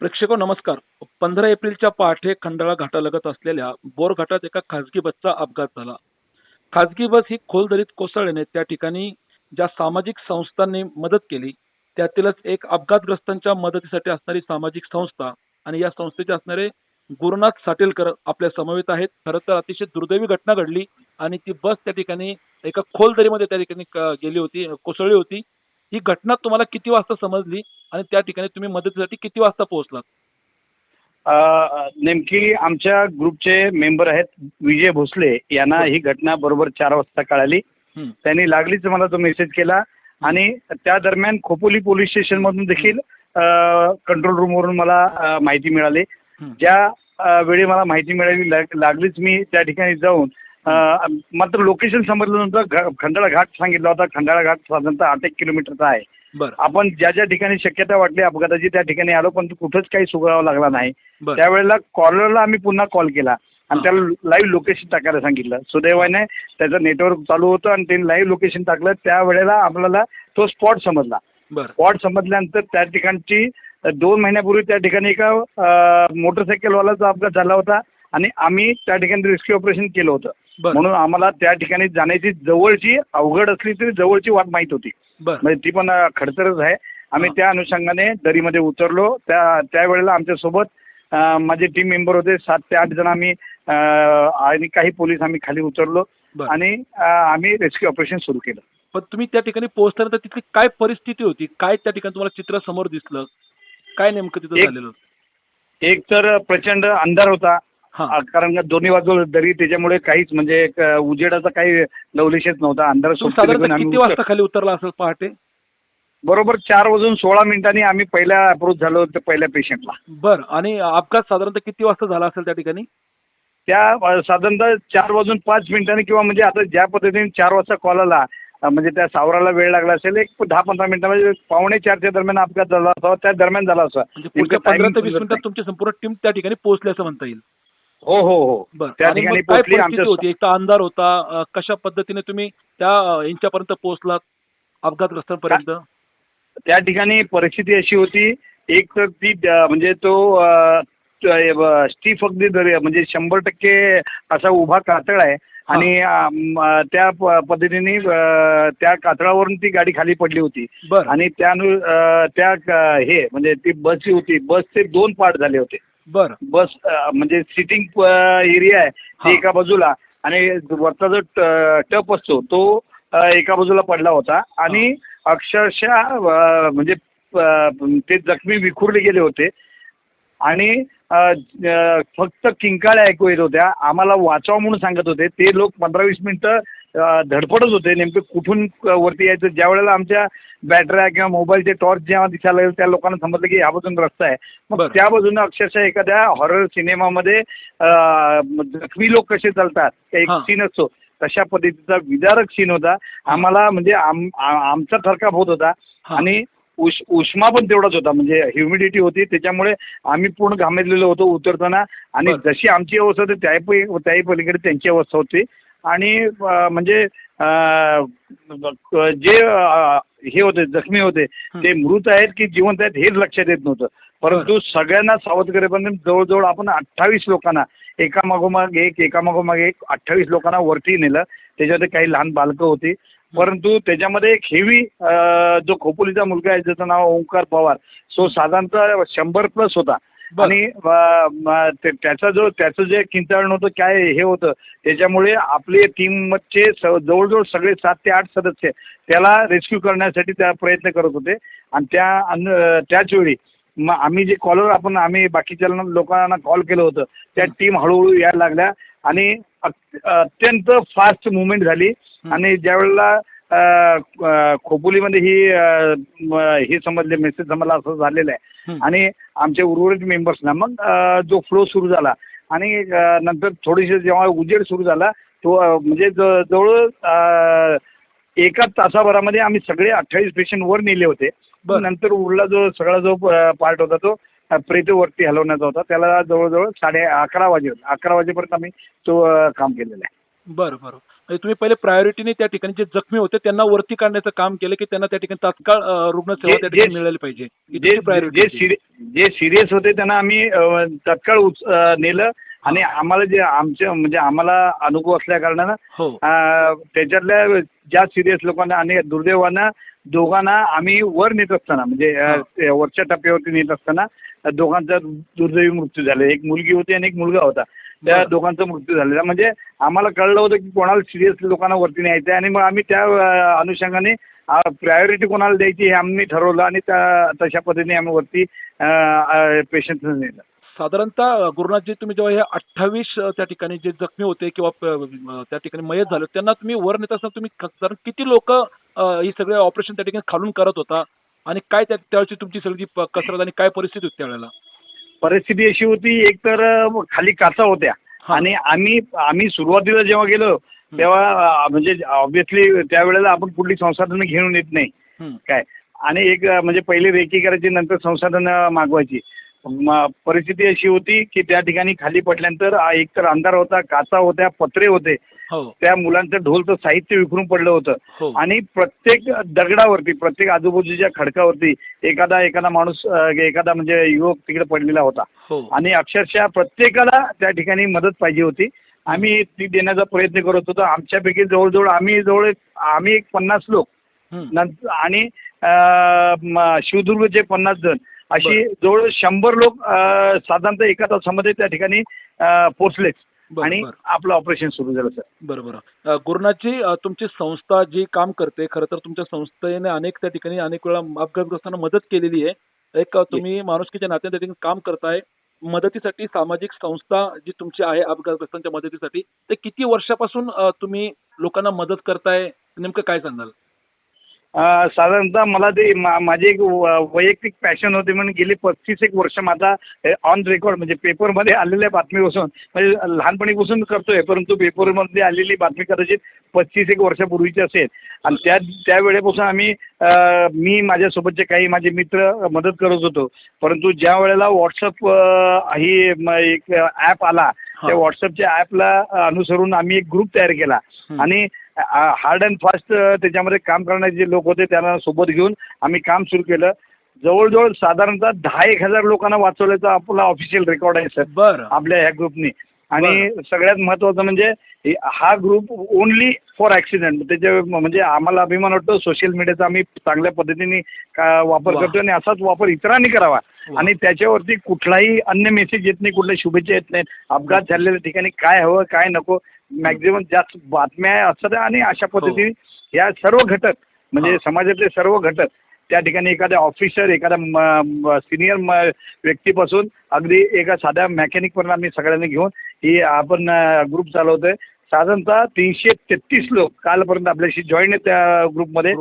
प्रेक्षको नमस्कार. 15 एप्रिलच्या पहाटे खंडाळा घाटालगत असलेल्या बोर घाटात एका खासगी बसचा अपघात झाला. खासगी बस ही खोल दरीत कोसळल्याने त्या ठिकाणी ज्या सामाजिक संस्थांनी मदत केली त्यातीलच एक अपघातग्रस्तांच्या मदतीसाठी असणारी सामाजिक संस्था आणि या संस्थेचे असणारे गुरुनाथ साटेलकर आपल्या समवेत आहेत. खरं तर अतिशय दुर्दैवी घटना घडली आणि ती बस त्या ठिकाणी एका खोल दरीमध्ये त्या ठिकाणी गेली होती, कोसळली होती. ही घटना तुम्हाला किती वाजता समजली आणि त्या ठिकाणी तुम्ही मदतीसाठी किती वाजता पोहोचलात? नेमकी आमच्या ग्रुपचे मेंबर आहेत विजय भोसले यांना ही घटना बरोबर 4 वाजता कळाली. हं. त्यांनी लागलीच मला तो मेसेज केला आणि त्या दरम्यान खोपोली पोलीस स्टेशनमधून देखील कंट्रोल रूमवरून मला माहिती मिळाली. हं. ज्या वेळी मला माहिती मिळाली लागलीच मी त्या ठिकाणी जाऊन मात्र लोकेशन समजलं नव्हतं. खंडाळा घाट सांगितला होता. खंडाळा घाट साधारणतः 8 किलोमीटरचा आहे. बरं. आपण ज्या ज्या ठिकाणी शक्यता वाटली अपघाताची त्या ठिकाणी आलो, पण कुठंच काही सुगावा लागला नाही. बरं. त्यावेळेला कॉलरला आम्ही पुन्हा कॉल केला आणि हां. त्याला लाईव्ह लोकेशन टाकायला सांगितलं. सुदैवाने त्याचं नेटवर्क चालू होतं आणि त्यांनी लाईव्ह लोकेशन टाकलं. त्यावेळेला आपल्याला तो स्पॉट समजला. बरं. स्पॉट समजल्यानंतर त्या ठिकाणची 2 महिन्यापूर्वी त्या ठिकाणी एका मोटरसायकलवाल्याचा अपघात झाला होता आणि आम्ही त्या ठिकाणी रेस्क्यू ऑपरेशन केलं होतं. बरं. म्हणून आम्हाला त्या ठिकाणी जाण्याची जवळची अवघड असली तरी जवळची वाट माहीत होती. बरं. म्हणजे ती पण खडतरच आहे. आम्ही हां. त्या अनुषंगाने दरीमध्ये उतरलो. त्यावेळेला आमच्यासोबत माझे टीम मेंबर होते. 7 ते 8 जण आम्ही आणि काही पोलीस आम्ही खाली उतरलो बरं. आणि आम्ही रेस्क्यू ऑपरेशन सुरू केलं. पण तुम्ही त्या ठिकाणी पोहोचल्यानंतर तिथली काय परिस्थिती होती? काय त्या ठिकाणी तुम्हाला चित्र समोर दिसलं? काय नेमकं तिथं झालेलं होतं? एक तर प्रचंड अंधार होता. हां. कारण का दोन्ही बाजूला दरी त्याच्यामुळे काहीच म्हणजे एक उजेडाचा काही लवलेशच नव्हता. अंधार तुम्ही साधारणतः किती वाजता खाली उतरला असेल पहाटे? बरोबर 4:16 आम्ही पहिल्या अप्रोच झालो पहिल्या पेशंटला. बरं. आणि अपघात साधारणतः किती वाजता झाला असेल त्या ठिकाणी? त्या साधारणतः 4:05 किंवा म्हणजे आता ज्या पद्धतीने 4 वाजता कॉल आला म्हणजे त्या सावराला वेळ लागला असेल. एक 10-15 मिनिटामध्ये 3:45च्या दरम्यान अपघात झाला असावा. त्या दरम्यान झाला असा. म्हणजे पुढच्या 15 ते 20 मिनिटात तुमची संपूर्ण टीम त्या ठिकाणी पोहोचली असं म्हणता येईल. हो हो हो. बरं. त्या आणि मग ठिकाणी काय पोहोचली. परिस्थिती होती? एक तर अंधार होता. कशा पद्धतीने तुम्ही त्या यांच्यापर्यंत पोहोचलात अपघातग्रस्तांपर्यंत? त्या ठिकाणी परिस्थिती अशी होती. एक तर ती म्हणजे तो स्टीफ अगदी म्हणजे 100% असा उभा कातळ आहे आणि त्या पद्धतीने त्या कातळावरून ती गाडी खाली पडली होती. बरं. आणि त्या हे म्हणजे ती बस जी होती बसचे 2 पार्ट झाले होते. बरं. बस म्हणजे सिटिंग एरिया आहे ते हां. एका बाजूला आणि वरचा जो टप असतो तो एका बाजूला पडला होता आणि अक्षरशः म्हणजे ते जखमी विखुरले गेले होते आणि फक्त किंकाळ्या ऐकू येत होत्या. आम्हाला वाचवा म्हणून सांगत होते. ते लोक 15-20 मिनिटं धडपडत होते नेमके कुठून वरती यायचं. ज्या वेळेला आमच्या बॅटऱ्या किंवा मोबाईलचे टॉर्च जेव्हा दिसायला लागले त्या लोकांना समजलं की ह्या बाजून रस्ता आहे. मग बरं. त्या बाजूने अक्षरशः एखाद्या हॉरर सिनेमामध्ये जखमी लोक कसे चालतात एक हां. सीन असतो तशा पद्धतीचा विदारक सीन होता. आम्हाला म्हणजे आमचा थरकाप होत होता हां. आणि उष्मा पण तेवढाच होता. म्हणजे ह्युमिडिटी होती त्याच्यामुळे आम्ही पूर्ण घामेजलेलो होतो उतरताना आणि बरं. जशी आमची अवस्था होती त्याही पलीकडे त्यांची अवस्था होती. आणि म्हणजे जे हे होते जखमी होते ते मृत आहेत की जिवंत आहेत हेच लक्षात येत नव्हतं. परंतु सगळ्यांना सावध करेपर्यंत जवळजवळ आपण 28 लोकांना एकामागोमाग एक 28 लोकांना वरती नेलं. त्याच्यामध्ये काही लहान बालकं होती. परंतु त्याच्यामध्ये एक हेवी जो खोपोलीचा मुलगा आहे ज्याचं नाव ओंकार पवार सो साधारणतः 100+ होता. आणि त्याचं जे किंचाळण होतं काय हे होतं त्याच्यामुळे आपले टीमचे जवळजवळ सगळे 7 ते 8 सदस्य त्याला रेस्क्यू करण्यासाठी त्या प्रयत्न करत होते. आणि त्याच वेळी मग आम्ही जे कॉलर आम्ही बाकीच्या लोकांना कॉल केलं होतं त्या टीम हळूहळू यायला लागल्या आणि अत्यंत फास्ट मुवमेंट झाली. आणि ज्या वेळेला खोपोलीमध्ये हे समजले मेसेज समजला असं झालेलं आहे आणि आमच्या उर्वरित मेंबर्सना मग जो फ्लो सुरू झाला आणि नंतर थोडीशी जेव्हा उजेड सुरू झाला तो म्हणजे जवळ एका तासाभरामध्ये आम्ही सगळे 28 पेशंट वर नेले होते. नंतर उरला जो पार्ट होता तो प्रेतवरती हलवण्याचा होता. त्याला जवळजवळ 11:30 वाजेपर्यंत आम्ही तो काम केलेलं आहे. बरं बरं. म्हणजे तुम्ही पहिले प्रायोरिटीने त्या ठिकाणी जे जखमी होते त्यांना वरती काढण्याचं काम केलं की त्यांना त्या ठिकाणी तात्काळ रुग्णसेवा त्या ठिकाणी मिळाली पाहिजे, ही जे तुमची प्रायोरिटी होती. जे सिरियस होते त्यांना आम्ही तत्काळ नेलं आणि आम्हाला जे आमच्या म्हणजे आम्हाला अनुभव असल्या कारणानं हो त्याच्यातल्या ज्या सिरियस लोकांना आणि दुर्दैवानं दोघांना आम्ही वर नेत असताना म्हणजे ते वरच्या टप्प्यावरती नेत असताना दोघांचा दुर्दैवी मृत्यू झाला. एक मुलगी होती आणि एक मुलगा होता. त्या बरं. दोघांचा मृत्यू झालेला. म्हणजे आम्हाला कळलं होतं की कोणाला सिरियस लोकांना वरती न्यायचं आहे आणि मग आम्ही त्या अनुषंगाने प्रायोरिटी कोणाला द्यायची हे आम्ही ठरवलं आणि तशा पद्धतीने आम्ही वरती पेशंट नेलं. साधारणतः गुरुनाथजी तुम्ही जेव्हा हे 28 त्या ठिकाणी जे जखमी होते किंवा त्या ठिकाणी मयत झाले त्यांना तुम्ही वर नेत असताना तुम्ही साधारण किती लोक ही सगळे ऑपरेशन त्या ठिकाणी खालून करत होता आणि काय त्यावेळची तुमची सगळी कसरत आणि काय परिस्थिती होती त्यावेळेला? परिस्थिती अशी होती, एक तर खाली काचा होत्या हा. आणि आम्ही सुरुवातीला जेव्हा गेलो तेव्हा म्हणजे ऑब्व्हियसली त्यावेळेला आपण कुठली संसाधनं घेऊन येत नाही काय. आणि एक म्हणजे पहिले रेकी करायची नंतर संसाधनं मागवायची. परिस्थिती अशी होती की त्या ठिकाणी खाली पडल्यानंतर एकतर अंधार होता, काचा होत्या, पत्रे होते. हो त्या मुलांचं ढोलचं साहित्य विखरून पडलं हो. होतं आणि प्रत्येक दगडावरती प्रत्येक आजूबाजूच्या खडकावरती एखादा माणूस एखादा म्हणजे युवक तिकडे पडलेला होता हो आणि अक्षरशः प्रत्येकाला त्या ठिकाणी मदत पाहिजे होती. आम्ही ती देण्याचा प्रयत्न करत होतो. आमच्यापैकी जवळजवळ आम्ही एक 50 लोक नंतर आणि शिवदुर्गचे 50 जण अशी जवळ 100 लोक साधारणतः एका तासामध्ये त्या ठिकाणी पोचलेच आणि आपलं ऑपरेशन सुरू झालं सर. बरोबर. गुरुनाथजी तुमची संस्था जी काम करते खरं तर तुमच्या संस्थेने अनेक त्या ठिकाणी अनेक वेळा अपघातग्रस्तांना मदत केलेली आहे. एक तुम्ही माणुसकीच्या नात्याने त्या ठिकाणी काम करताय मदतीसाठी. सामाजिक संस्था जी तुमची आहे अपघातग्रस्तांच्या मदतीसाठी ते किती वर्षापासून तुम्ही लोकांना मदत करताय नेमकं काय सांगाल? साधारणतः मला ते माझी एक वैयक्तिक पॅशन होती म्हणून गेली 35 एक वर्ष माझा ऑन रेकॉर्ड म्हणजे पेपरमध्ये आलेल्या बातमीपासून म्हणजे लहानपणीपासून करतोय परंतु पेपरमध्ये आलेली बातमी कदाचित 35 एक वर्षापूर्वीची असेल आणि त्यावेळेपासून मी माझ्यासोबतचे काही माझे मित्र मदत करत होतो. परंतु ज्या वेळेला व्हॉट्सअप ही एक ॲप आला त्या व्हॉट्सअपच्या ॲपला अनुसरून आम्ही एक ग्रुप तयार केला आणि हार्ड अँड फास्ट त्याच्यामध्ये काम करणारे जे लोक होते त्यांना सोबत घेऊन आम्ही काम सुरू केलं. जवळजवळ साधारणतः 10,000 लोकांना वाचवल्याचा आपला ऑफिशियल रेकॉर्ड आहे सर. बरं. आपल्या ह्या ग्रुपने. आणि सगळ्यात महत्त्वाचं म्हणजे हा ग्रुप ओनली फॉर ॲक्सिडेंट. त्याच्या म्हणजे आम्हाला अभिमान वाटतो सोशल मीडियाचा आम्ही चांगल्या पद्धतीने वापर करतो आणि असाच वापर इतरांनी करावा आणि त्याच्यावरती कुठलाही अन्य मेसेज येत नाही, कुठल्या शुभेच्छा येत नाहीत. अपघात झालेल्या ठिकाणी काय हवं काय नको मॅक्झिमम जास्त बातम्या असतात आणि अशा पद्धतीने या सर्व घटक म्हणजे समाजातले सर्व घटक त्या ठिकाणी एखाद्या ऑफिसर एखादा सिनियर व्यक्तीपासून अगदी एका साध्या मेकॅनिकपर्यंत आम्ही सगळ्यांनी घेऊन ही आपण ग्रुप चालवतोय. साधारणतः 333 लोक कालपर्यंत आपल्याशी जॉईन आहेत त्या ग्रुपमध्ये.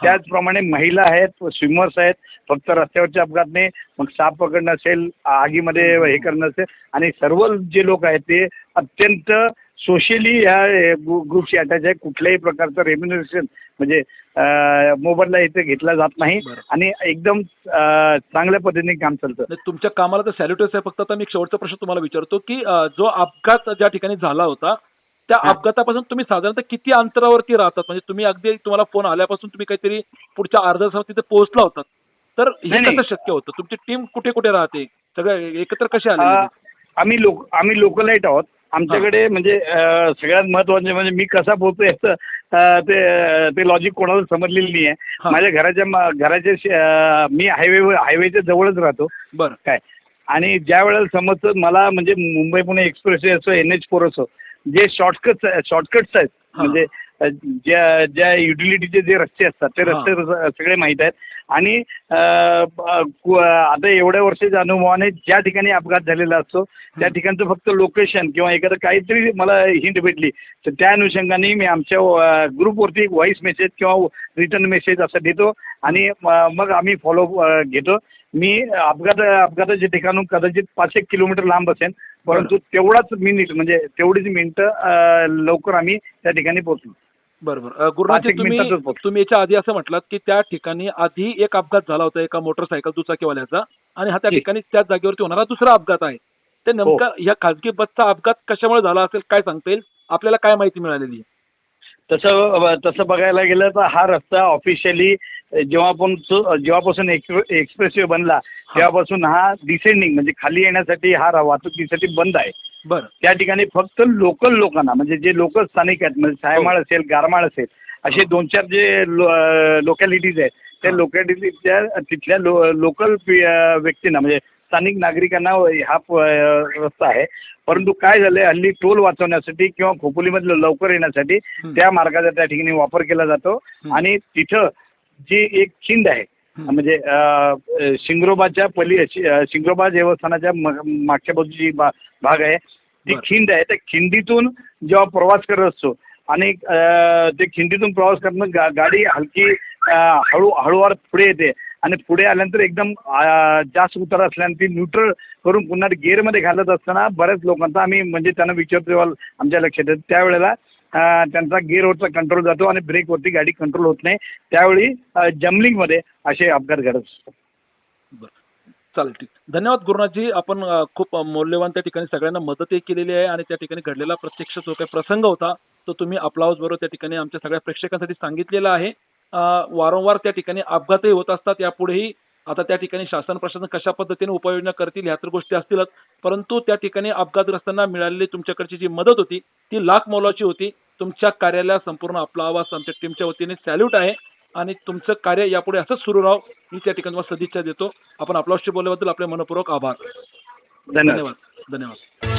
त्याचप्रमाणे महिला आहेत, स्विमर्स आहेत. फक्त रस्त्यावरच्या अपघात नाही मग साप पकडणं असेल, आगीमध्ये हे करणं असेल आणि सर्व जे लोक आहेत ते अत्यंत सोशली ह्या ग्रुपशी अटॅच आहे. कुठल्याही प्रकारचं रेम्युनरेशन म्हणजे मोबदला इथे घेतला जात नाही आणि एकदम चांगल्या पद्धतीने काम चालतं. तुमच्या कामाला तर सॅल्युटच आहे. फक्त आता मी शेवटचा प्रश्न तुम्हाला विचारतो की जो अपघात ज्या ठिकाणी झाला होता त्या अपघातापासून तुम्ही साधारणतः किती अंतरावरती राहतात? म्हणजे तुम्ही अगदी तुम्हाला फोन आल्यापासून तुम्ही काहीतरी पुढच्या अर्ध्या तासात तिथे पोहोचला होतात तर हे कसं शक्य होतं? तुमची टीम कुठे कुठे राहते? सगळे एकत्र कसे आले? आम्ही लोकलाईट आहोत. आमच्याकडे म्हणजे सगळ्यात महत्वाचे म्हणजे मी कसा पोहोचतो याचं ते लॉजिक कोणाला समजलेलं नाही आहे. माझ्या घराच्या मी हायवेच्या जवळच राहतो. बरं काय आणि ज्या वेळेला समजतं मला म्हणजे मुंबई पुणे एक्सप्रेसवे असो NH4 असो जे शॉर्टकट्स आहेत म्हणजे ज्या युटिलिटीचे जे रस्ते असतात ते रस्ते सगळे माहीत आहेत आणि आता एवढ्या वर्षाच्या अनुभवाने ज्या ठिकाणी अपघात झालेला असतो त्या ठिकाणचं फक्त लोकेशन किंवा एखादं काहीतरी मला हिंट भेटली तर त्या अनुषंगाने मी आमच्या ग्रुपवरती एक व्हॉइस मेसेज किंवा रिटर्न मेसेज असं देतो आणि मग आम्ही फॉलो घेतो. मी अपघाताच्या ठिकाणून कदाचित 5-1 किलोमीटर लांब असेल परंतु तेवढाच मिनिट म्हणजे तेवढीच मिनिटं लवकर आम्ही त्या ठिकाणी पोहोचलो. बरोबर. गुरुनाथजी तुम्ही याच्या आधी असं म्हटलात की त्या ठिकाणी आधी एक अपघात झाला होता एका मोटरसायकल दुचाकीवाल्याचा आणि हा त्या ठिकाणी त्याच जागेवरती होणारा दुसरा अपघात आहे. ते नेमका ह्या खाजगी बसचा अपघात कशामुळे झाला असेल काय सांगता येईल? आपल्याला काय माहिती मिळालेली आहे? तसं बघायला गेलं तर हा रस्ता ऑफिशियली जेव्हापासून एक्सप्रेसवे बनला तेव्हापासून हा डिसेंडिंग म्हणजे खाली येण्यासाठी हा वाहतुकीसाठी बंद आहे. बरं. त्या ठिकाणी फक्त लोकल लोकांना म्हणजे जे लोकल स्थानिक आहेत म्हणजे सायमाळ असेल, गारमाळ असेल असे 2-4 जे लोकॅलिटीज आहेत त्या लोकॅलिटीच्या तिथल्या लोकल व्यक्तींना म्हणजे स्थानिक नागरिकांना हा रस्ता आहे. परंतु काय झालंय हल्ली टोल वाचवण्यासाठी किंवा खोपोलीमधलं लवकर येण्यासाठी त्या मार्गाचा त्या ठिकाणी वापर केला जातो आणि तिथं जी एक खिंड आहे म्हणजे शिंगरोबाच्या शिंगरोबा देवस्थानाच्या मागच्या बाजूची भाग आहे ती खिंड आहे. त्या खिंडीतून जेव्हा प्रवास करत असतो आणि ते खिंडीतून प्रवास करणं गाडी हलकी हळूवार पुढे येते आणि पुढे आल्यानंतर एकदम जास्त उतार असल्यानंतर ती न्यूट्रल करून पुन्हा गेअरमध्ये घालत असताना बऱ्याच लोकांचा आम्ही म्हणजे त्यांना विचारतो तेव्हा आमच्या लक्षात येतं त्यावेळेला त्यांचा गिअरवरचा कंट्रोल जातो आणि ब्रेकवरती गाडी कंट्रोल होत नाही. त्यावेळी जम्बलिंगमध्ये असे अपघात घडत असतात. बरं, चालेल, ठीक. धन्यवाद गुरुनाथजी. आपण खूप मौल्यवान त्या ठिकाणी सगळ्यांना मदतही केलेली आहे आणि त्या ठिकाणी घडलेला प्रत्यक्ष जो काही प्रसंग होता तो तुम्ही आपला बरोबर त्या ठिकाणी आमच्या सगळ्या प्रेक्षकांसाठी सांगितलेला आहे. वारंवार त्या ठिकाणी अपघातही होत असतात. यापुढेही आता त्या ठिकाणी शासन प्रशासन कशा पद्धतीने उपाययोजना करतील ह्या तर गोष्टी असतीलच, परंतु त्या ठिकाणी अपघातग्रस्तांना मिळालेली तुमच्याकडची जी मदत होती ती लाख मोलाची होती. तुमच्या कार्याला संपूर्ण आपला आवाज आमच्या टीमच्या वतीने सॅल्यूट आहे आणि तुमचं कार्य यापुढे असंच सुरू राहो मी त्या ठिकाणी सदिच्छा देतो. आपण आपल्याशी बोलल्याबद्दल आपले मनपूर्वक आभार. धन्यवाद. धन्यवाद.